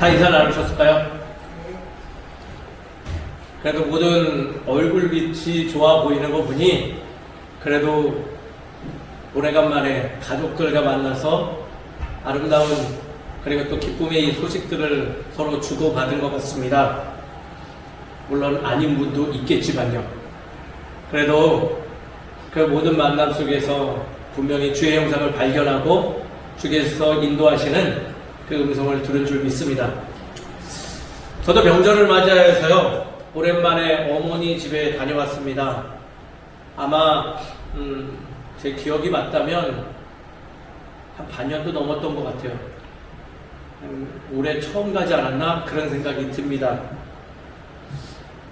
다 인사 나누셨을까요? 그래도 모든 얼굴빛이 좋아 보이는 거 보니 그래도 오래간만에 가족들과 만나서 아름다운 그리고 또 기쁨의 소식들을 서로 주고받은 것 같습니다. 물론 아닌 분도 있겠지만요. 그래도 그 모든 만남 속에서 분명히 주의 형상을 발견하고 주께서 인도하시는 그 음성을 들은 줄 믿습니다. 저도 명절을 맞이하여서요 오랜만에 어머니 집에 다녀왔습니다. 아마 제 기억이 맞다면 한 반년도 넘었던 것 같아요. 올해 처음 가지 않았나 그런 생각이 듭니다.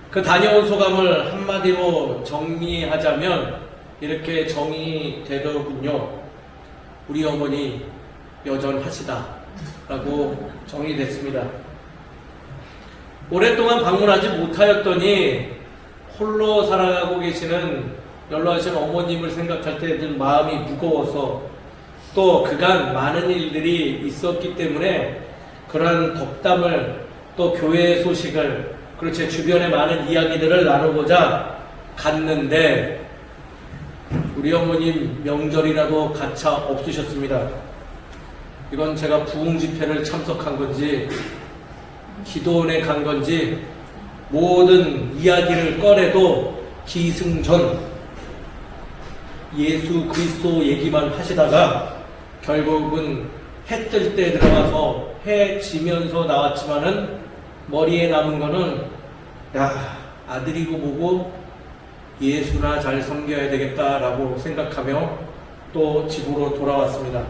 그 다녀온 소감을 한마디로 정리하자면 이렇게 정의되더군요. 우리 어머니 여전하시다 라고 정의됐습니다. 오랫동안 방문하지 못하였더니 홀로 살아가고 계시는 연로하신 어머님을 생각할 때 늘 마음이 무거워서 또 그간 많은 일들이 있었기 때문에 그러한 덕담을 또 교회의 소식을 그리고 제 주변의 많은 이야기들을 나누고자 갔는데 우리 어머님 명절이라도 가차 없으셨습니다. 이건 제가 부흥 집회를 참석한 건지 기도원에 간 건지 모든 이야기를 꺼내도 기승전 예수 그리스도 얘기만 하시다가 결국은 해 뜰 때 들어가서 해 지면서 나왔지만은 머리에 남은 거는 야 아들이고 뭐고 예수나 잘 섬겨야 되겠다라고 생각하며 또 집으로 돌아왔습니다.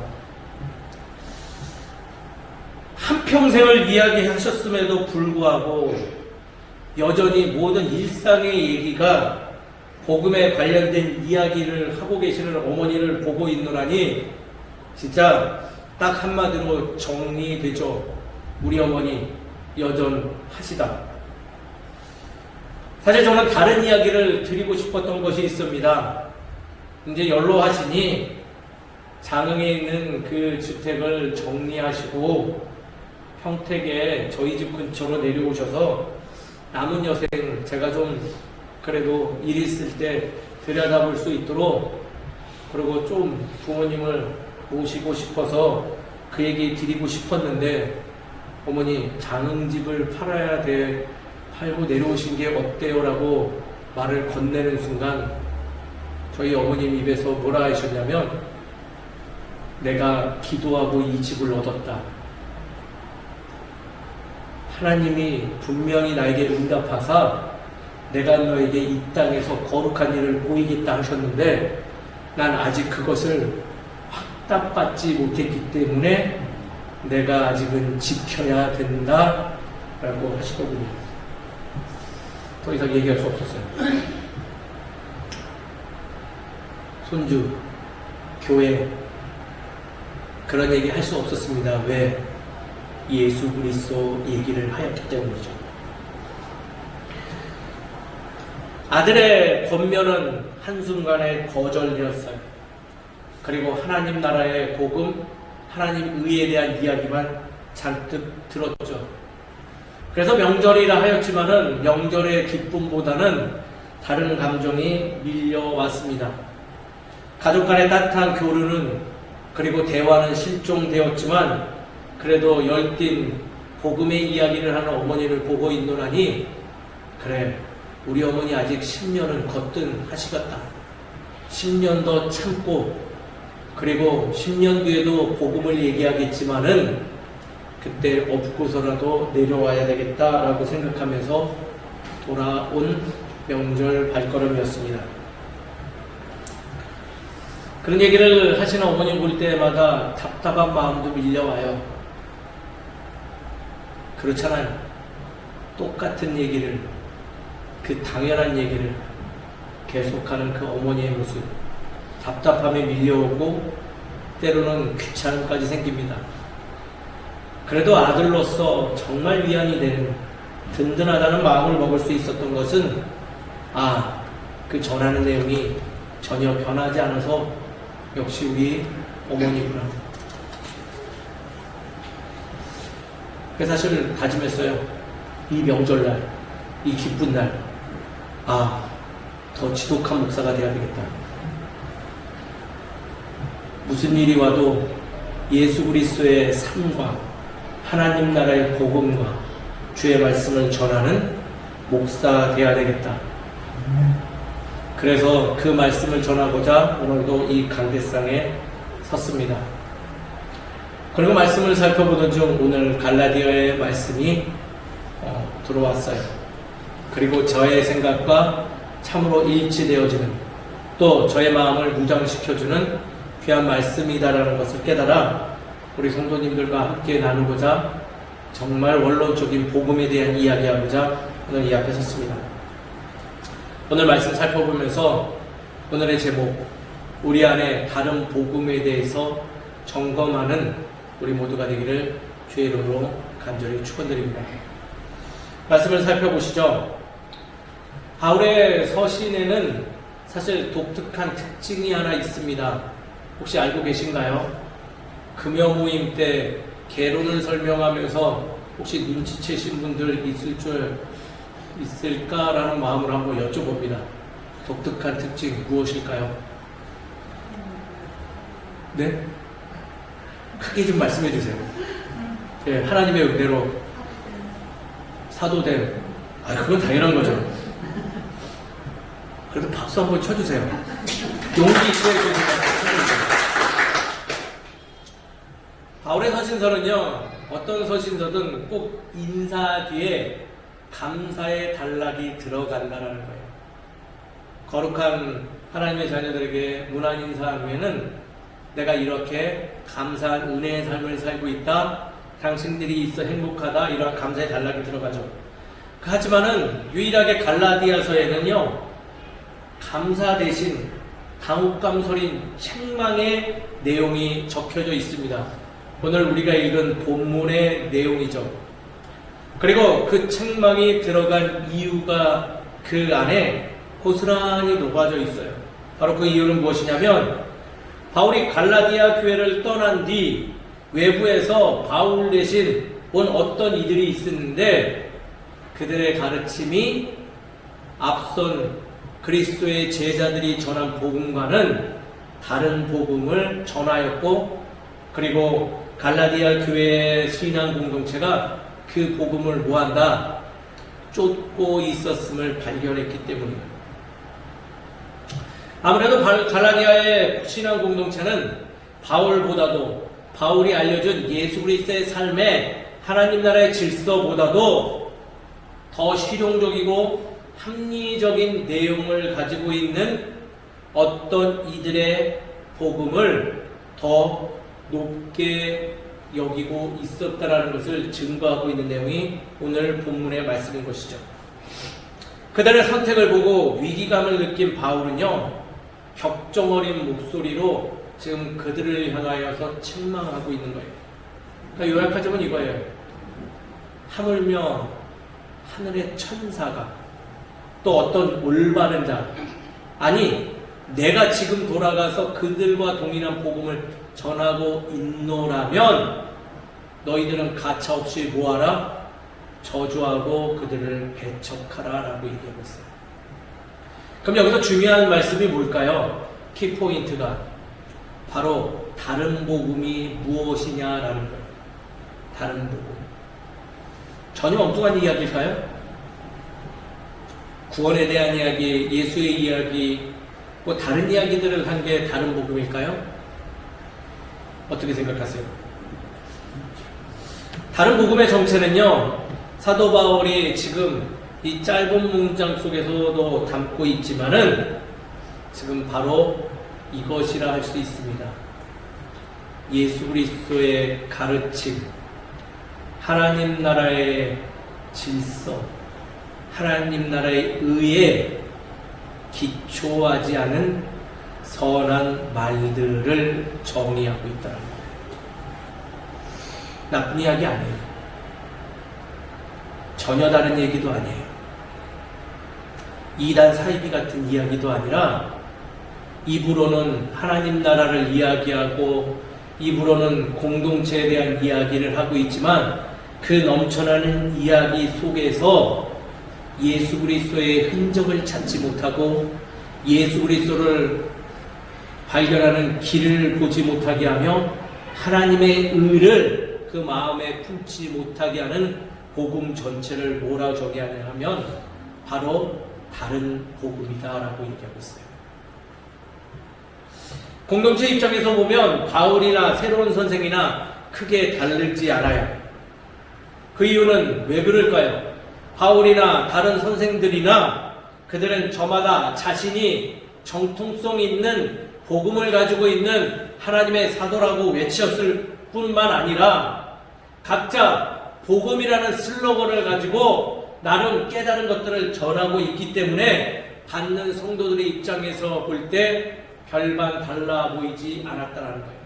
한평생을 이야기하셨음에도 불구하고 여전히 모든 일상의 얘기가 복음에 관련된 이야기를 하고 계시는 어머니를 보고 있노라니 진짜 딱 한마디로 정리되죠. 우리 어머니 여전하시다. 사실 저는 다른 이야기를 드리고 싶었던 것이 있습니다. 이제 연로하시니 장흥에 있는 그 주택을 정리하시고 평택에 저희 집 근처로 내려오셔서 남은 여생 제가 좀 그래도 일 있을 때 들여다볼 수 있도록 그리고 좀 부모님을 모시고 싶어서 그 얘기 드리고 싶었는데 어머니 장흥집을 팔아야 돼 팔고 내려오신 게 어때요? 라고 말을 건네는 순간 저희 어머님 입에서 뭐라 하셨냐면 내가 기도하고 이 집을 얻었다. 하나님이 분명히 나에게 응답하사 내가 너에게 이 땅에서 거룩한 일을 보이겠다 하셨는데 난 아직 그것을 확답받지 못했기 때문에 내가 아직은 지켜야 된다 라고 하시더군요. 더 이상 얘기할 수 없었어요. 손주, 교회 그런 얘기 할 수 없었습니다. 왜? 예수 그리스도 얘기를 하였기 때문이죠. 아들의 권면은 한순간에 거절되었어요. 그리고 하나님 나라의 복음, 하나님 의에 대한 이야기만 잔뜩 들었죠. 그래서 명절이라 하였지만은 명절의 기쁨보다는 다른 감정이 밀려왔습니다. 가족 간의 따뜻한 교류는 그리고 대화는 실종되었지만 그래도 열띤 복음의 이야기를 하는 어머니를 보고 있노라니 그래 우리 어머니 아직 10년은 거뜬하시겠다. 10년 더 참고 그리고 10년 뒤에도 복음을 얘기하겠지만은 그때 업고서라도 내려와야 되겠다라고 생각하면서 돌아온 명절 발걸음이었습니다. 그런 얘기를 하시는 어머니 볼 때마다 답답한 마음도 밀려와요. 그렇잖아요. 똑같은 얘기를 그 당연한 얘기를 계속하는 그 어머니의 모습 답답함에 밀려오고 때로는 귀찮음까지 생깁니다. 그래도 아들로서 정말 위안이 되는 든든하다는 마음을 먹을 수 있었던 것은 그 전하는 내용이 전혀 변하지 않아서 역시 우리 어머니구나. 그래서 사실 다짐했어요. 이 명절날, 이 기쁜 날, 더 지독한 목사가 돼야 되겠다. 무슨 일이 와도 예수 그리스도의 삶과 하나님 나라의 복음과 주의 말씀을 전하는 목사가 돼야 되겠다. 그래서 그 말씀을 전하고자 오늘도 이 강대상에 섰습니다. 그리고 말씀을 살펴보던 중 오늘 갈라디아의 말씀이 들어왔어요. 그리고 저의 생각과 참으로 일치되어지는, 또 저의 마음을 무장시켜주는 귀한 말씀이다라는 것을 깨달아 우리 성도님들과 함께 나누고자 정말 원론적인 복음에 대한 이야기하고자 오늘 이 앞에 섰습니다. 오늘 말씀 살펴보면서 오늘의 제목, 우리 안에 다른 복음에 대해서 점검하는 우리 모두가 되기를 주의 이름으로 간절히 축원드립니다. 말씀을 살펴보시죠. 바울의 서신에는 사실 독특한 특징이 하나 있습니다. 혹시 알고 계신가요? 금요 모임 때 개론을 설명하면서 혹시 눈치채신 분들 있을까라는 마음으로 한번 여쭤봅니다. 독특한 특징 무엇일까요? 네? 크게 좀 말씀해 주세요. 네, 하나님의 은혜로 사도됨. 그건 당연한 거죠. 그래도 박수 한번 쳐주세요. 용기 있게 해주세요. 바울의 서신서는요, 어떤 서신서든 꼭 인사 뒤에 감사의 단락이 들어간다라는 거예요. 거룩한 하나님의 자녀들에게 문안 인사한 후에는 내가 이렇게 감사한 은혜의 삶을 살고 있다, 당신들이 있어 행복하다, 이러한 감사의 단락이 들어가죠. 하지만은 유일하게 갈라디아서에는요, 감사 대신 당혹감 서린 책망의 내용이 적혀져 있습니다. 오늘 우리가 읽은 본문의 내용이죠. 그리고 그 책망이 들어간 이유가 그 안에 고스란히 녹아져 있어요. 바로 그 이유는 무엇이냐면, 바울이 갈라디아 교회를 떠난 뒤 외부에서 바울 대신 온 어떤 이들이 있었는데, 그들의 가르침이 앞선 그리스도의 제자들이 전한 복음과는 다른 복음을 전하였고, 그리고 갈라디아 교회의 신앙 공동체가 그 복음을 뭐한다? 쫓고 있었음을 발견했기 때문이에요. 아무래도 갈라디아의 신앙 공동체는 바울보다도, 바울이 알려준 예수 그리스도의 삶의 하나님 나라의 질서보다도 더 실용적이고 합리적인 내용을 가지고 있는 어떤 이들의 복음을 더 높게 여기고 있었다라는 것을 증거하고 있는 내용이 오늘 본문의 말씀인 것이죠. 그들의 선택을 보고 위기감을 느낀 바울은요, 격정 어린 목소리로 지금 그들을 향하여서 책망하고 있는 거예요. 그러니까 요약하자면 이거예요. 하물며 하늘의 천사가, 또 어떤 올바른 자, 아니 내가 지금 돌아가서 그들과 동일한 복음을 전하고 있노라면 너희들은 가차없이 뭐하라? 저주하고 그들을 배척하라 라고 얘기하고 있어요. 그럼 여기서 중요한 말씀이 뭘까요? 키포인트가 바로 다른 복음이 무엇이냐라는 거예요. 다른 복음. 전혀 엉뚱한 이야기일까요? 구원에 대한 이야기, 예수의 이야기, 뭐 다른 이야기들을 한 게 다른 복음일까요? 어떻게 생각하세요? 다른 복음의 정체는요, 사도 바울이 지금 이 짧은 문장 속에서도 담고 있지만은 지금 바로 이것이라 할 수 있습니다. 예수 그리스도의 가르침, 하나님 나라의 질서, 하나님 나라의 의에 기초하지 않은 선한 말들을 정의하고 있다는 거예요. 나쁜 이야기 아니에요. 전혀 다른 얘기도 아니에요. 이단 사이비 같은 이야기도 아니라, 입으로는 하나님 나라를 이야기하고 입으로는 공동체에 대한 이야기를 하고 있지만 그 넘쳐나는 이야기 속에서 예수 그리스도의 흔적을 찾지 못하고 예수 그리스도를 발견하는 길을 보지 못하게 하며 하나님의 의를 그 마음에 품지 못하게 하는 복음 전체를 뭐라고 정의하냐 하면 바로 다른 복음이다라고 얘기하고 있어요. 공동체 입장에서 보면 바울이나 새로운 선생이나 크게 다르지 않아요. 그 이유는 왜 그럴까요? 바울이나 다른 선생들이나 그들은 저마다 자신이 정통성 있는 복음을 가지고 있는 하나님의 사도라고 외쳤을 뿐만 아니라 각자 복음이라는 슬로건을 가지고 나름 깨달은 것들을 전하고 있기 때문에 받는 성도들의 입장에서 볼 때 별반 달라 보이지 않았다는 거예요.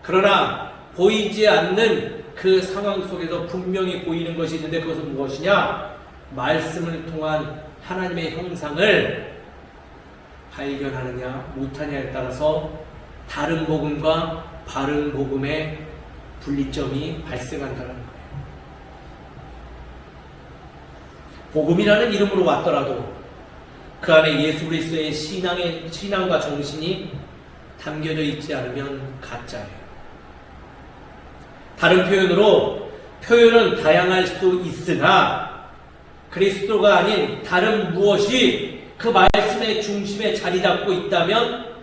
그러나 보이지 않는 그 상황 속에서 분명히 보이는 것이 있는데 그것은 무엇이냐? 말씀을 통한 하나님의 형상을 발견하느냐 못하냐에 따라서 다른 복음과 바른 복음의 분리점이 발생한다는 거예요. 복음이라는 이름으로 왔더라도 그 안에 예수 그리스도의 신앙과 정신이 담겨져 있지 않으면 가짜예요. 다른 표현으로 표현은 다양할 수 있으나 그리스도가 아닌 다른 무엇이 그 말씀의 중심에 자리 잡고 있다면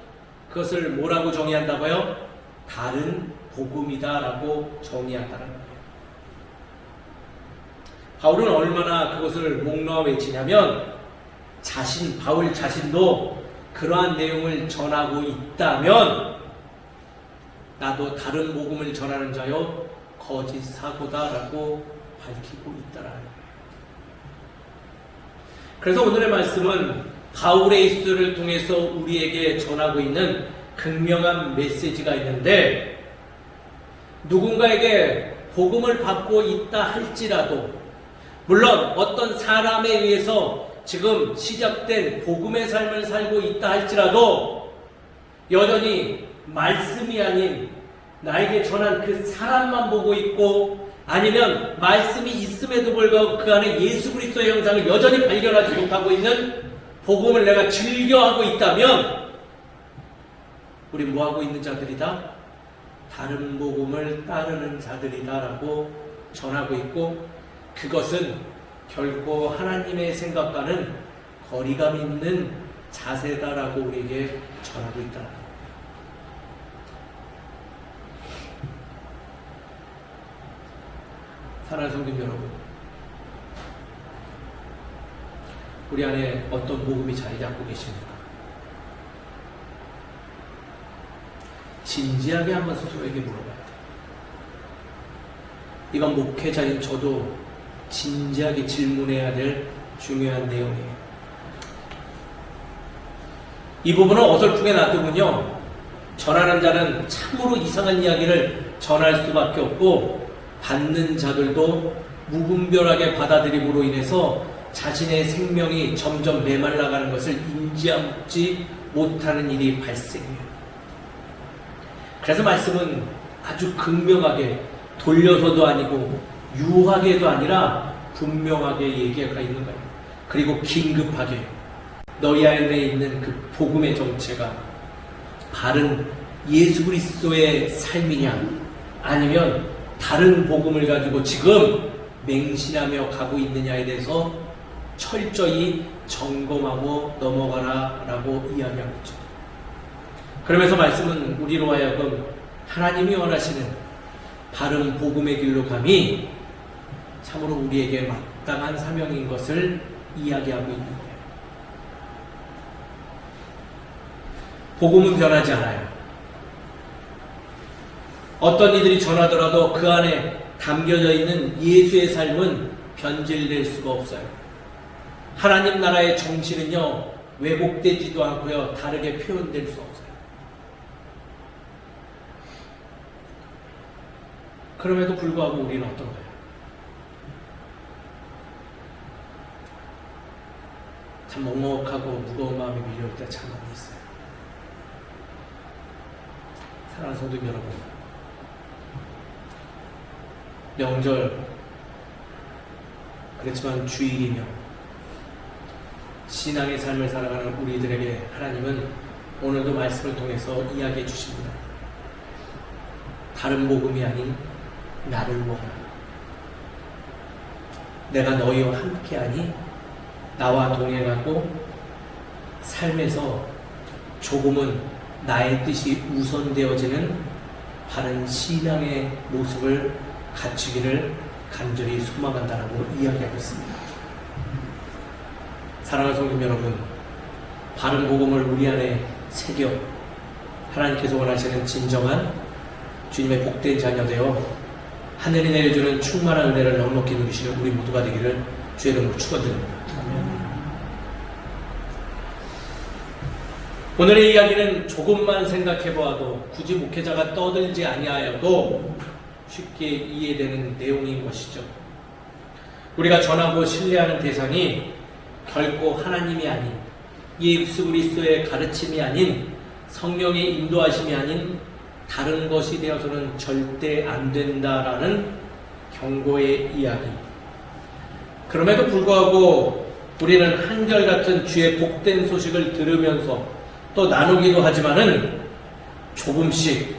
그것을 뭐라고 정의한다고요? 다른 복음이다라고 정의한다는 거예요. 바울은 얼마나 그것을 목놓아 외치냐면 바울 자신도 그러한 내용을 전하고 있다면 나도 다른 복음을 전하는 자요 거짓 사도다라고 밝히고 있다라는 거예요. 그래서 오늘의 말씀은 바울의 입술을 통해서 우리에게 전하고 있는 극명한 메시지가 있는데 누군가에게 복음을 받고 있다 할지라도 물론 어떤 사람에 의해서 지금 시작된 복음의 삶을 살고 있다 할지라도 여전히 말씀이 아닌 나에게 전한 그 사람만 보고 있고 아니면 말씀이 있음에도 불구하고 그 안에 예수 그리스도의 형상을 여전히 발견하지 못하고 있는 복음을 내가 즐겨하고 있다면 우리 뭐하고 있는 자들이다? 다른 복음을 따르는 자들이다라고 전하고 있고 그것은 결코 하나님의 생각과는 거리감 있는 자세다라고 우리에게 전하고 있다. 사랑하는 성도 여러분, 우리 안에 어떤 복음이 자리 잡고 계십니까? 진지하게 한번 스스로에게 물어봐야 돼요. 이건 목회자인 저도 진지하게 질문해야 될 중요한 내용이에요. 이 부분은 어설프게 놔두면요 전하는 자는 참으로 이상한 이야기를 전할 수밖에 없고 받는 자들도 무분별하게 받아들임으로 인해서 자신의 생명이 점점 메말라가는 것을 인지하지 못하는 일이 발생해요. 그래서 말씀은 아주 극명하게 돌려서도 아니고 유하게도 아니라 분명하게 얘기가 있는 거예요. 그리고 긴급하게 너희 안에 있는 그 복음의 정체가 바른 예수 그리스도의 삶이냐 아니면 다른 복음을 가지고 지금 맹신하며 가고 있느냐에 대해서 철저히 점검하고 넘어가라 라고 이야기하고 있죠. 그러면서 말씀은 우리로 하여금 하나님이 원하시는 바른 복음의 길로 감이 참으로 우리에게 마땅한 사명인 것을 이야기하고 있는 거예요. 복음은 변하지 않아요. 어떤 이들이 전하더라도 그 안에 담겨져 있는 예수의 삶은 변질될 수가 없어요. 하나님 나라의 정신은요 왜곡되지도 않고요 다르게 표현될 수 없어요. 그럼에도 불구하고 우리는 어떤가요? 참 먹먹하고 무거운 마음이 밀려올 때가 참 많이 있어요. 사랑하는 성도 여러분, 명절, 그렇지만 주일이며 신앙의 삶을 살아가는 우리들에게 하나님은 오늘도 말씀을 통해서 이야기해 주십니다. 다른 복음이 아닌 나를 모아라. 내가 너희와 함께하니 나와 동행하고 삶에서 조금은 나의 뜻이 우선되어지는 바른 신앙의 모습을 갖추기를 간절히 소망한다라고 이야기하고 있습니다. 사랑하는 성도 여러분, 바른 복음을 우리 안에 새겨 하나님께서 원하시는 진정한 주님의 복된 자녀 되어 하늘이 내려주는 충만한 은혜를 넉넉히 누리시는 우리 모두가 되기를 주의 이름으로 축원드립니다. 오늘의 이야기는 조금만 생각해보아도 굳이 목회자가 떠들지 아니하여도 쉽게 이해되는 내용인 것이죠. 우리가 전하고 신뢰하는 대상이 결코 하나님이 아닌 예수 그리스도의 가르침이 아닌 성령의 인도하심이 아닌 다른 것이 되어서는 절대 안 된다라는 경고의 이야기. 그럼에도 불구하고 우리는 한결같은 주의 복된 소식을 들으면서 또 나누기도 하지만은 조금씩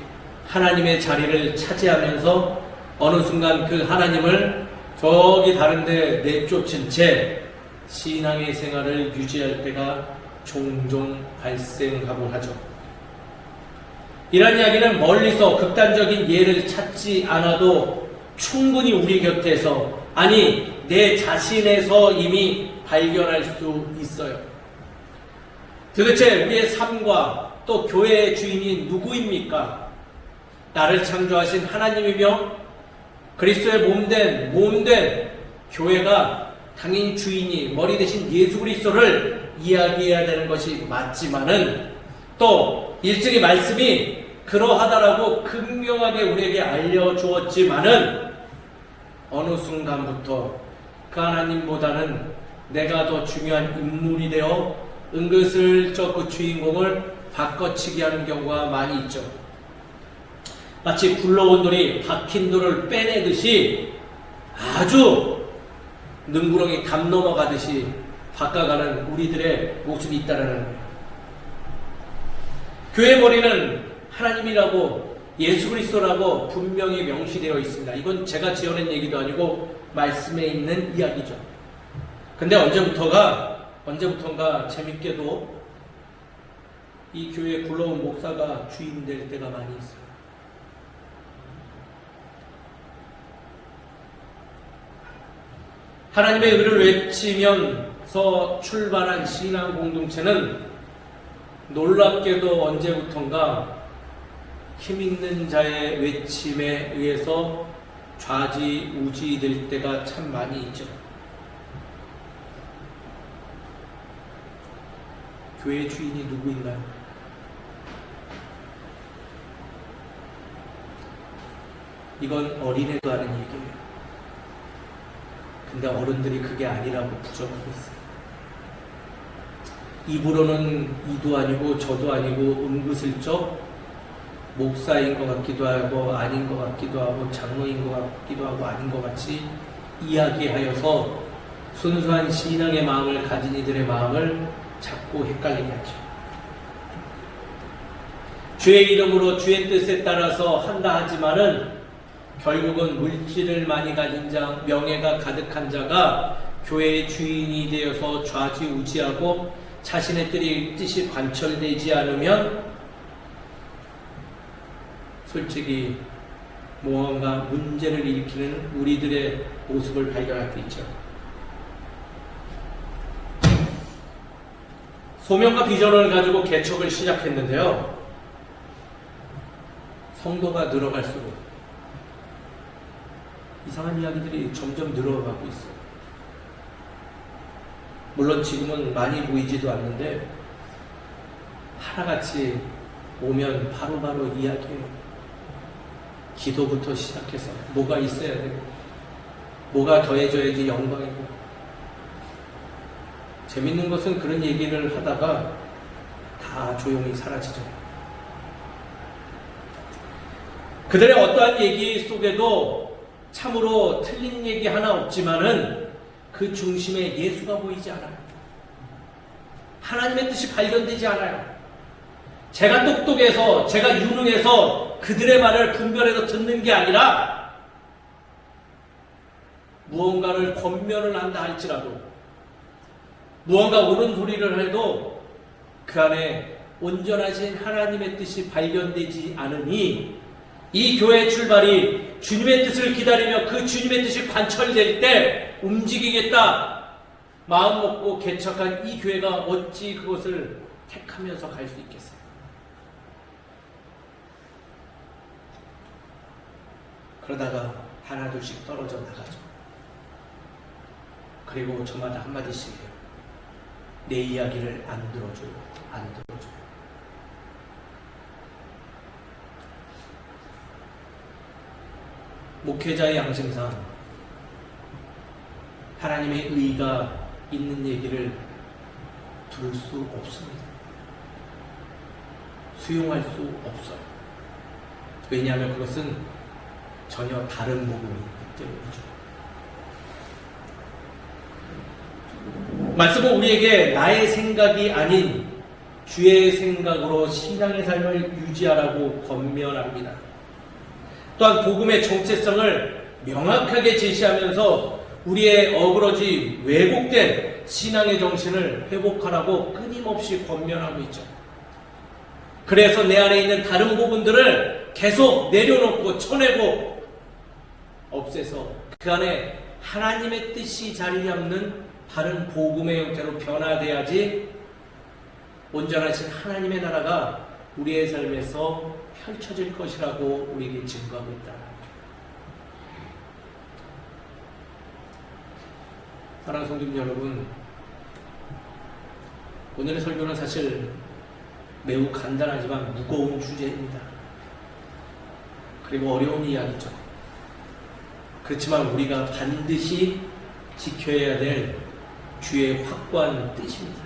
하나님의 자리를 차지하면서 어느 순간 그 하나님을 저기 다른데 내쫓은 채 신앙의 생활을 유지할 때가 종종 발생하곤 하죠. 이런 이야기는 멀리서 극단적인 예를 찾지 않아도 충분히 우리 곁에서, 아니 내 자신에서 이미 발견할 수 있어요. 도대체 우리의 삶과 또 교회의 주인이 누구입니까? 나를 창조하신 하나님이며 그리스도의 몸된 교회가 당인 주인이 머리 대신 예수 그리스도를 이야기해야 되는 것이 맞지만은 또 일찍이 말씀이 그러하다라고 극명하게 우리에게 알려주었지만은 어느 순간부터 그 하나님보다는 내가 더 중요한 인물이 되어 은근슬쩍 그 주인공을 바꿔치기 하는 경우가 많이 있죠. 마치 굴러온 돌이 박힌 돌을 빼내듯이 아주 능구렁이 담 넘어가듯이 바꿔가는 우리들의 모습이 있다라는 거예요. 교회 머리는 하나님이라고 예수 그리스도라고 분명히 명시되어 있습니다. 이건 제가 지어낸 얘기도 아니고 말씀에 있는 이야기죠. 근데 언제부턴가 재밌게도 이 교회에 굴러온 목사가 주인 될 때가 많이 있어요. 하나님의 의를 외치면서 출발한 신앙 공동체는 놀랍게도 언제부턴가 힘있는 자의 외침에 의해서 좌지우지 될 때가 참 많이 있죠. 교회 주인이 누구인가요? 이건 어린애도 하는 얘기예요. 근데 어른들이 그게 아니라고 부정하고 있어요. 입으로는 이도 아니고 저도 아니고 은근슬쩍 목사인 것 같기도 하고 아닌 것 같기도 하고 장로인 것 같기도 하고 아닌 것 같이 이야기하여서 순수한 신앙의 마음을 가진 이들의 마음을 자꾸 헷갈리게 하죠. 주의 이름으로 주의 뜻에 따라서 한다 하지만은 결국은 물질을 많이 가진 자, 명예가 가득한 자가 교회의 주인이 되어서 좌지우지하고 자신의 뜻이 관철되지 않으면 솔직히 무언가 문제를 일으키는 우리들의 모습을 발견할 수 있죠. 소명과 비전을 가지고 개척을 시작했는데요. 성도가 늘어갈수록 이상한 이야기들이 점점 늘어가고 있어요. 물론 지금은 많이 보이지도 않는데 하나같이 오면 바로바로 이야기해요. 기도부터 시작해서 뭐가 있어야 되고 뭐가 더해져야지 영광이고. 재밌는 것은 그런 얘기를 하다가 다 조용히 사라지죠. 그들의 어떠한 얘기 속에도 참으로 틀린 얘기 하나 없지만은 그 중심에 예수가 보이지 않아요. 하나님의 뜻이 발견되지 않아요. 제가 똑똑해서, 제가 유능해서 그들의 말을 분별해서 듣는 게 아니라 무언가를 권면을 한다 할지라도, 무언가 옳은 소리를 해도 그 안에 온전하신 하나님의 뜻이 발견되지 않으니 이 교회의 출발이 주님의 뜻을 기다리며 그 주님의 뜻이 관철될 때 움직이겠다 마음 먹고 개척한 이 교회가 어찌 그것을 택하면서 갈 수 있겠어요? 그러다가 하나둘씩 떨어져 나가죠. 그리고 저마다 한마디씩 내 이야기를 안 들어줘요. 안 들어줘요. 목회자의 양심상 하나님의 의가 있는 얘기를 들을 수 없습니다. 수용할 수 없어요. 왜냐하면 그것은 전혀 다른 복음이기 때문이죠. 말씀은 우리에게 나의 생각이 아닌 주의 생각으로 신앙의 삶을 유지하라고 권면합니다. 또한 복음의 정체성을 명확하게 제시하면서 우리의 어그러지 왜곡된 신앙의 정신을 회복하라고 끊임없이 권면하고 있죠. 그래서 내 안에 있는 다른 부분들을 계속 내려놓고 쳐내고 없애서 그 안에 하나님의 뜻이 자리 잡는 다른 복음의 형태로 변화돼야지 온전하신 하나님의 나라가 우리의 삶에서 펼쳐질 것이라고 우리에게 증거하고 있다. 사랑하는 성도 여러분, 오늘의 설교는 사실 매우 간단하지만 무거운 주제입니다. 그리고 어려운 이야기죠. 그렇지만 우리가 반드시 지켜야 될 주의 확고한 뜻입니다.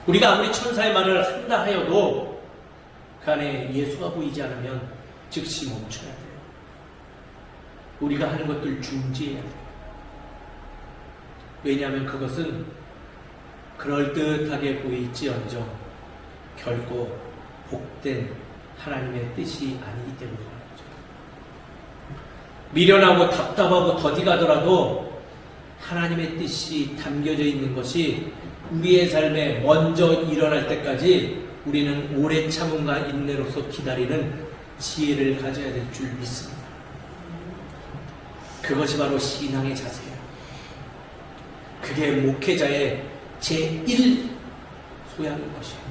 우리가 아무리 천사의 말을 한다 하여도 그 안에 예수가 보이지 않으면 즉시 멈춰야 돼요. 우리가 하는 것들 중지해야 돼요. 왜냐하면 그것은 그럴듯하게 보일지언정 결코 복된 하나님의 뜻이 아니기 때문입니다. 미련하고 답답하고 더디 가더라도 하나님의 뜻이 담겨져 있는 것이 우리의 삶에 먼저 일어날 때까지 우리는 오래 참음과 인내로서 기다리는 지혜를 가져야 될 줄 믿습니다. 그것이 바로 신앙의 자세예요. 그게 목회자의 제1 소양인 것이에요.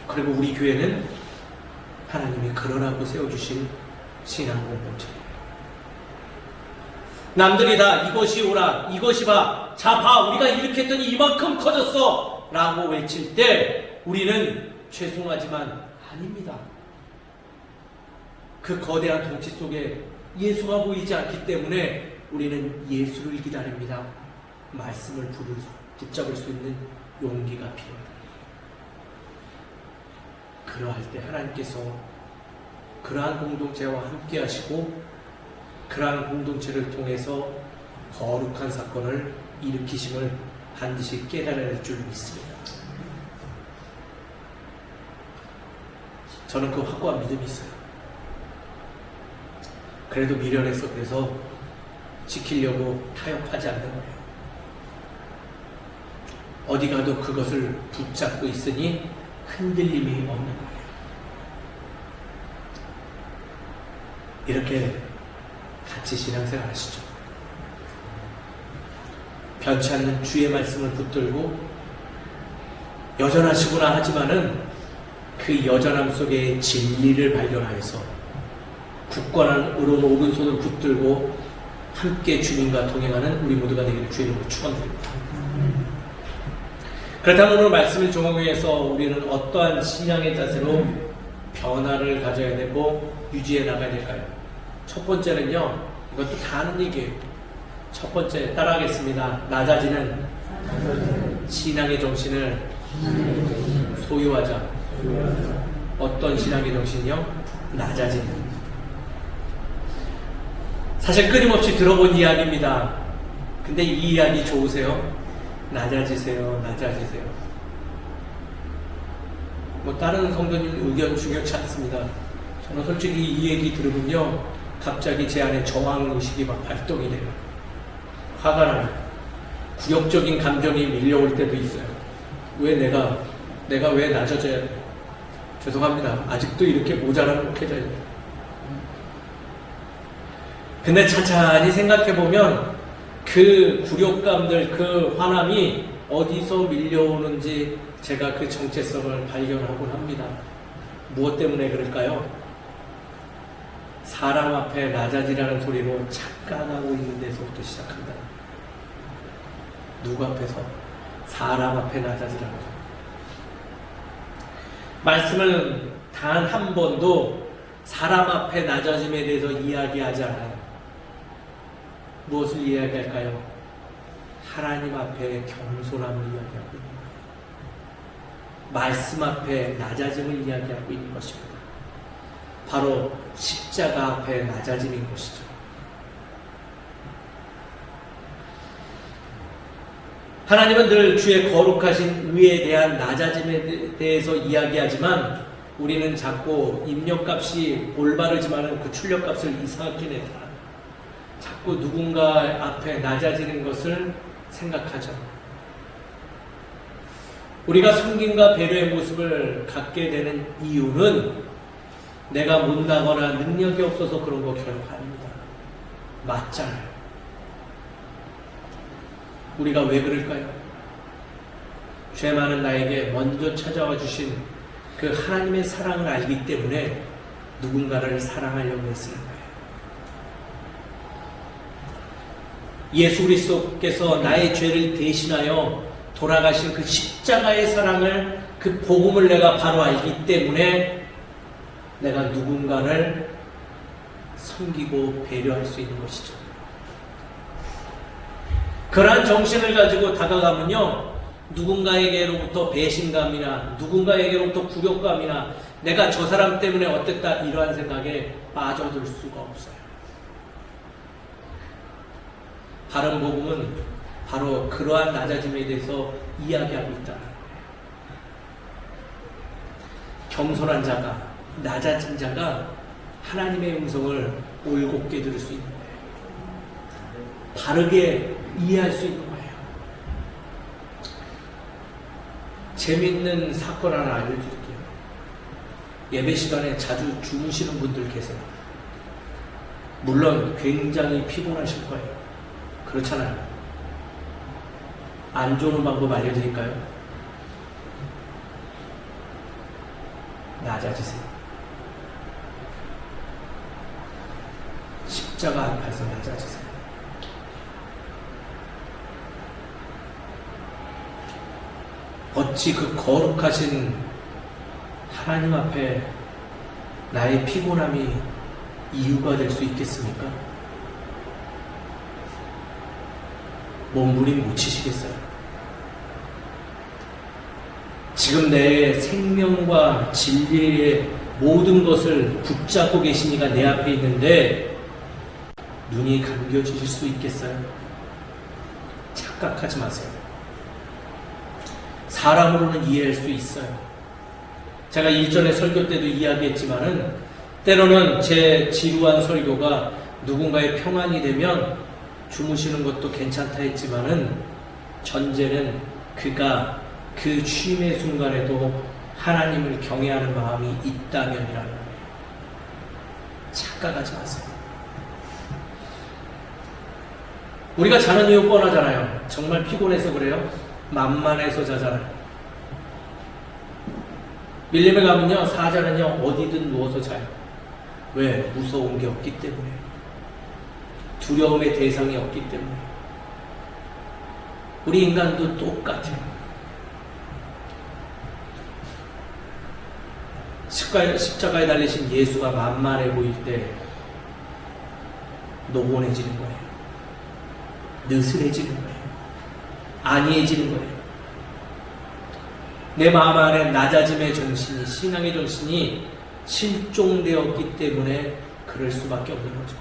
그리고 우리 교회는 하나님이 그러라고 세워주신 신앙 공동체예요. 남들이 다 이것이 오라, 이것이 봐, 자 봐, 우리가 이렇게 했더니 이만큼 커졌어 라고 외칠 때 우리는 죄송하지만 아닙니다. 그 거대한 통치 속에 예수가 보이지 않기 때문에 우리는 예수를 기다립니다. 말씀을 붙잡을 수 있는 용기가 필요하다. 그러할 때 하나님께서 그러한 공동체와 함께 하시고 그러한 공동체를 통해서 거룩한 사건을 일으키심을 반드시 깨달아야 할 줄 믿습니다. 저는 그 확고한 믿음이 있어요. 그래도 미련해서 그래서 지키려고 타협하지 않는 거예요. 어디 가도 그것을 붙잡고 있으니 흔들림이 없는 거예요. 이렇게 같이 신앙생활 하시죠. 변치 않는 주의 말씀을 붙들고 여전하시구나 하지만은 그 여전함 속에 진리를 발견하여서 굳건한 오른손을 붙들고 함께 주님과 동행하는 우리 모두가 되기를 주의 이름으로 축원드립니다. 그렇다면 오늘 말씀을 종합하기 위해서 우리는 어떠한 신앙의 자세로 변화를 가져야 되고 유지해 나가야 될까요? 첫 번째는요, 이것도 다 아는 얘기예요. 첫 번째 따라하겠습니다. 낮아지는 신앙의 정신을 소유하자. 어떤 신앙의 정신이요? 낮아지는. 사실 끊임없이 들어본 이야기입니다. 근데 이 이야기 좋으세요? 낮아지세요. 낮아지세요. 뭐 다른 성도님 의견 중요치 않습니다. 저는 솔직히 이 얘기 들으면요, 갑자기 제 안에 저항의식이 막 발동이 돼요. 화가 나요. 굴욕적인 감정이 밀려올 때도 있어요. 왜 내가 왜 낮아져야 돼요? 죄송합니다. 아직도 이렇게 모자란 목회자예요. 근데 찬찬히 생각해보면 그 굴욕감들, 그 화남이 어디서 밀려오는지 제가 그 정체성을 발견하곤 합니다. 무엇 때문에 그럴까요? 사람 앞에 낮아지라는 소리로 착각하고 있는 데서부터 시작한다. 누구 앞에서? 사람 앞에 낮아지라는 소리. 말씀을 단 한 번도 사람 앞에 낮아짐에 대해서 이야기하지 않아요. 무엇을 이야기할까요? 하나님 앞에 겸손함을 이야기하고 있는 거예요. 말씀 앞에 낮아짐을 이야기하고 있는 것입니다. 바로 십자가 앞에 낮아짐인 것이죠. 하나님은 늘 주의 거룩하신 의에 대한 낮아짐에 대해서 이야기하지만 우리는 자꾸 입력값이 올바르지만 그 출력값을 이상하게 내다. 자꾸 누군가 앞에 낮아지는 것을 생각하죠. 우리가 섬김과 배려의 모습을 갖게 되는 이유는 내가 못나거나 능력이 없어서 그런 거 결코 아닙니다. 맞잖아요. 우리가 왜 그럴까요? 죄 많은 나에게 먼저 찾아와 주신 그 하나님의 사랑을 알기 때문에 누군가를 사랑하려고 했을 거예요. 예수 그리스도께서 나의 죄를 대신하여 돌아가신 그 십자가의 사랑을, 그 복음을 내가 바로 알기 때문에 내가 누군가를 섬기고 배려할 수 있는 것이죠. 그러한 정신을 가지고 다가가면요, 누군가에게로부터 배신감이나 누군가에게로부터 굴욕감이나 내가 저 사람 때문에 어땠다 이러한 생각에 빠져들 수가 없어요. 바른 복음은 바로 그러한 낮아짐에 대해서 이야기하고 있다. 겸손한 자가, 낮아진 자가 하나님의 음성을 올곧게 들을 수 있는 거예요. 바르게 이해할 수 있는 거예요. 재미있는 사건 하나 알려드릴게요. 예배 시간에 자주 주무시는 분들 계세요. 물론 굉장히 피곤하실 거예요. 그렇잖아요. 안 좋은 방법 알려드릴까요? 낮아지세요. 십자가 앞에서 낮아지세요. 어찌 그 거룩하신 하나님 앞에 나의 피곤함이 이유가 될 수 있겠습니까? 몸부림 못 치시겠어요? 지금 내 생명과 진리의 모든 것을 붙잡고 계신 이가 내 앞에 있는데 눈이 감겨지실 수 있겠어요? 착각하지 마세요. 사람으로는 이해할 수 있어요. 제가 일전에 설교 때도 이야기했지만은 때로는 제 지루한 설교가 누군가의 평안이 되면 주무시는 것도 괜찮다 했지만은 전제는 그가 그 쉼의 순간에도 하나님을 경외하는 마음이 있다면이라는 거예요. 착각하지 마세요. 우리가 자는 이유 뻔하잖아요. 정말 피곤해서 그래요? 만만해서 자잖아요. 밀림에 가면요, 사자는요 어디든 누워서 자요. 왜? 무서운 게 없기 때문에, 두려움의 대상이 없기 때문에. 우리 인간도 똑같아요. 십자가에 달리신 예수가 만만해 보일 때 노곤해지는 거예요. 느슨해지는 거예요. 안이해지는 거예요. 내 마음 안에 낮아짐의 정신이, 신앙의 정신이 실종되었기 때문에 그럴 수밖에 없는 거죠.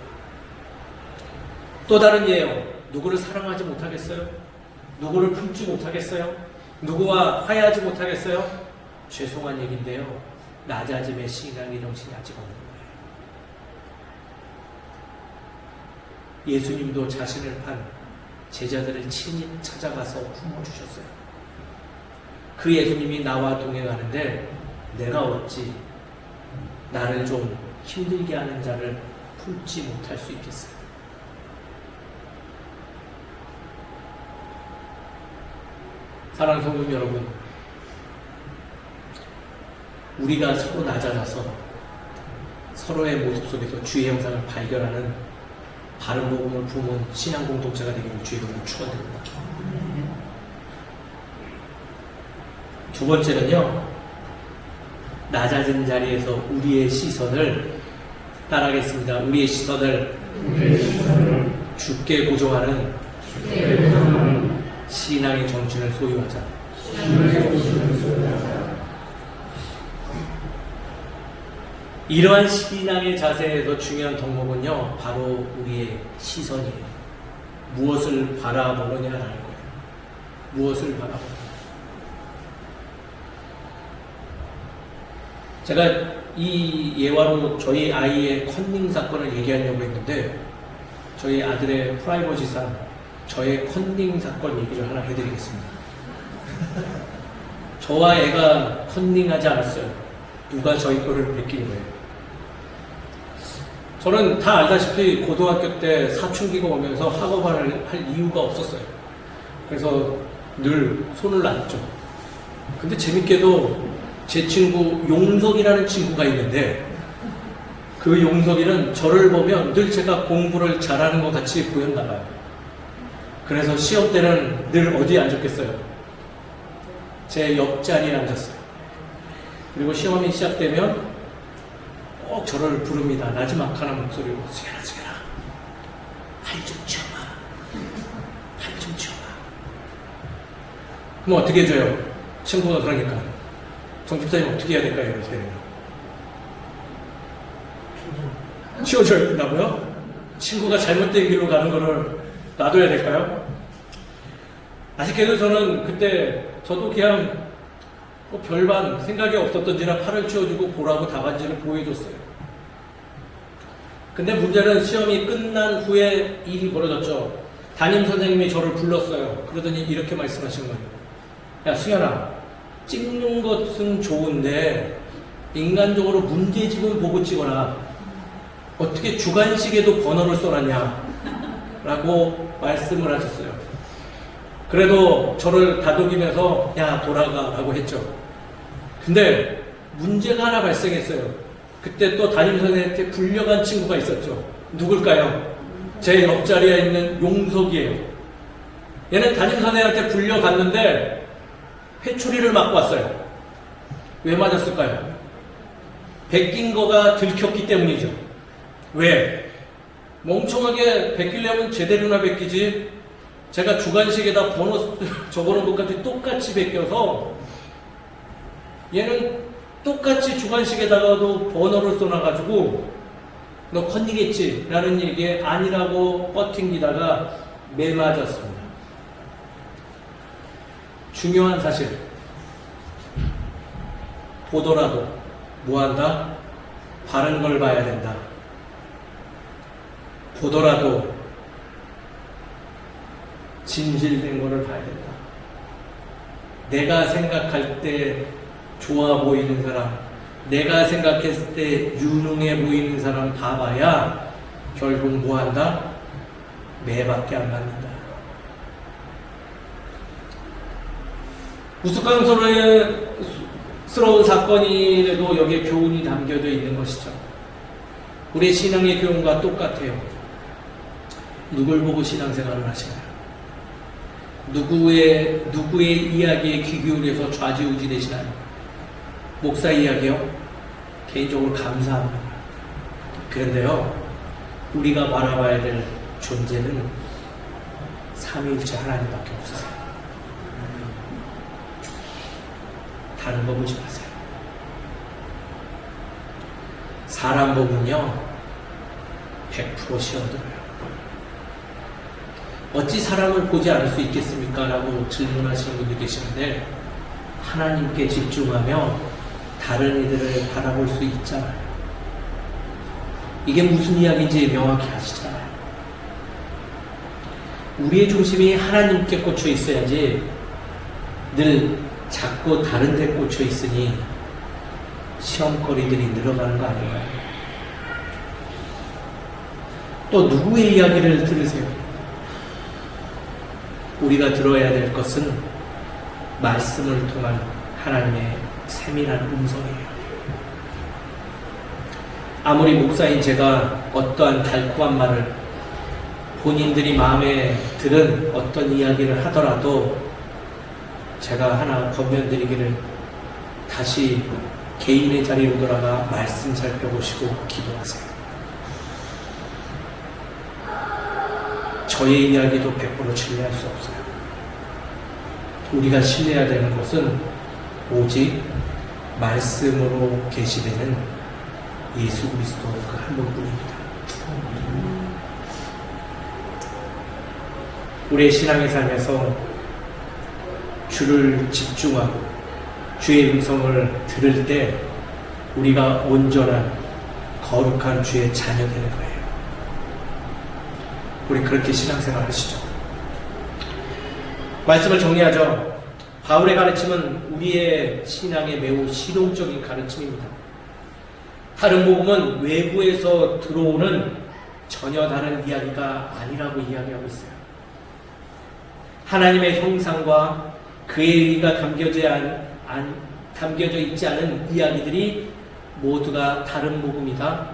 또 다른 예요. 누구를 사랑하지 못하겠어요? 누구를 품지 못하겠어요? 누구와 화해하지 못하겠어요? 죄송한 얘기인데요. 낮아짐의 신앙의 정신이 아직 없는 거예요. 예수님도 자신을 판 제자들을 친히 찾아가서 품어주셨어요. 그 예수님이 나와 동행하는데 내가 어찌 나를 좀 힘들게 하는 자를 품지 못할 수 있겠어요? 사랑하는 성도 여러분, 우리가 서로 낮아져서 서로의 모습 속에서 주의 형상을 발견하는 바른 복음을 품은 신앙 공동체가 되기를 주의 이름으로 축원드립니다. 두 번째는요, 낮아진 자리에서 우리의 시선을 따라하겠습니다. 우리의 시선을 주께 고정하는 신앙의 정신을 소유하자. 이러한 신앙의 자세에서 중요한 덕목은요, 바로 우리의 시선이에요. 무엇을 바라보느냐라는 거예요. 무엇을 바라보느냐. 제가 이 예화로 저희 아이의 컨닝 사건을 얘기하려고 했는데, 저희 아들의 프라이버시상 저의 컨닝 사건 얘기를 하나 해드리겠습니다. 저와 애가 컨닝하지 않았어요. 누가 저희 거를 베낀 거예요. 저는 다 알다시피 고등학교 때 사춘기가 오면서 학업을 할 이유가 없었어요. 그래서 늘 손을 놨죠. 근데 재밌게도 제 친구 용석이라는 친구가 있는데, 그 용석이는 저를 보면 늘 제가 공부를 잘하는 것 같이 보였나 봐요. 그래서 시험 때는 늘 어디에 앉았겠어요? 제 옆자리에 앉았어요. 그리고 시험이 시작되면 꼭 저를 부릅니다. 나지막하는 목소리로, 수연아, 수연아, 팔 좀 치워봐. 팔 좀 치워봐. 그럼 어떻게 해줘요? 친구가 그러니까. 정집사님 어떻게 해야 될까요? 이럴 때는. 치워줘야 된다고요? 친구가 잘못된 길로 가는 거를 놔둬야 될까요? 아쉽게도 저는 그때 저도 그냥 별반 생각이 없었던지나 팔을 치워주고 보라고 답안지를 보여줬어요. 근데 문제는 시험이 끝난 후에 일이 벌어졌죠. 담임 선생님이 저를 불렀어요. 그러더니 이렇게 말씀하신 거예요. 야, 수연아, 찍는 것은 좋은데 인간적으로 문제집을 보고 찍어라. 어떻게 주관식에도 번호를 써놨냐? 라고 말씀을 하셨어요. 그래도 저를 다독이면서 야, 돌아가 라고 했죠. 근데 문제가 하나 발생했어요. 그때 또 담임선생님한테 불려간 친구가 있었죠. 누굴까요? 제 옆자리에 있는 용석이에요. 얘는 담임선생님한테 불려갔는데 회초리를 맞고 왔어요. 왜 맞았을까요? 베낀 거가 들켰기 때문이죠. 왜? 멍청하게 베끼려면 제대로나 베끼지, 제가 주관식에다 번호 적어놓은 것까지 똑같이 베껴서 얘는 똑같이 주관식에다가도 번호를 써놔가지고 너 컨닝했지? 라는 얘기에 아니라고 뻗팅기다가 매맞았습니다. 중요한 사실, 보더라도 뭐한다? 바른 걸 봐야 된다. 보더라도 진실된 거를 봐야 된다. 내가 생각할 때 좋아 보이는 사람, 내가 생각했을 때 유능해 보이는 사람 다 봐야 결국 뭐한다? 매밖에 안 맞는다. 우스꽝스러운 사건이라도 여기에 교훈이 담겨져 있는 것이죠. 우리의 신앙의 교훈과 똑같아요. 누굴 보고 신앙생활을 하시나요? 누구의 이야기에 귀 기울여서 좌지우지 되시나요? 목사 이야기요? 개인적으로 감사합니다. 그런데요, 우리가 바라봐야 될 존재는 삼위일체 하나님밖에 없으세요. 다른 거 보지 마세요. 사람 보면요 100% 시험들어요. 어찌 사람을 보지 않을 수 있겠습니까? 라고 질문하시는 분들이 계시는데, 하나님께 집중하며 다른 이들을 바라볼 수 있잖아요. 이게 무슨 이야기인지 명확히 아시잖아요. 우리의 중심이 하나님께 꽂혀 있어야지 늘 자꾸 다른 데 꽂혀 있으니 시험거리들이 늘어가는 거 아닌가요? 또 누구의 이야기를 들으세요? 우리가 들어야 될 것은 말씀을 통한 하나님의 세밀한 음성이에요. 아무리 목사인 제가 어떠한 달콤한 말을 본인들이 마음에 들은 어떤 이야기를 하더라도 제가 하나 권면드리기를 다시 개인의 자리로 돌아가 말씀 살펴보시고 기도하세요. 저의 이야기도 100% 신뢰할 수 없어요. 우리가 신뢰해야 되는 것은 오직 말씀으로 계시되는 예수 그리스도 그 한 분뿐입니다. 우리의 신앙의 삶에서 주를 집중하고 주의 음성을 들을 때 우리가 온전한 거룩한 주의 자녀 되는 거예요. 우리 그렇게 신앙생활 하시죠. 말씀을 정리하죠. 바울의 가르침은 우리의 신앙에 매우 실용적인 가르침입니다. 다른 복음은 외부에서 들어오는 전혀 다른 이야기가 아니라고 이야기하고 있어요. 하나님의 형상과 그의 의가 담겨져 있지 않은 이야기들이 모두가 다른 복음이다.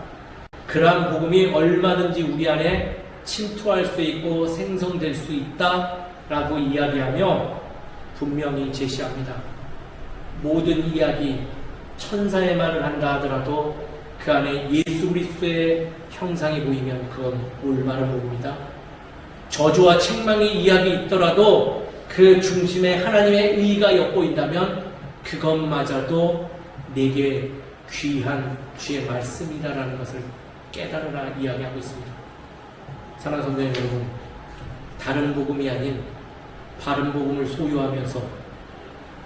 그러한 복음이 얼마든지 우리 안에 침투할 수 있고 생성될 수 있다라고 이야기하며 분명히 제시합니다. 모든 이야기, 천사의 말을 한다 하더라도 그 안에 예수 그리스도의 형상이 보이면 그건 올바른 복음이다. 저주와 책망의 이야기 있더라도 그 중심에 하나님의 의가 엿보인다면 그것마저도 내게 귀한 주의 말씀이다라는 것을 깨달으라 이야기하고 있습니다. 사랑하는 성도님 여러분, 다른 복음이 아닌 바른 복음을 소유하면서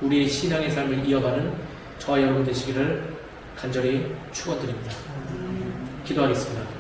우리의 신앙의 삶을 이어가는 저와 여러분 되시기를 간절히 축원드립니다. 기도하겠습니다.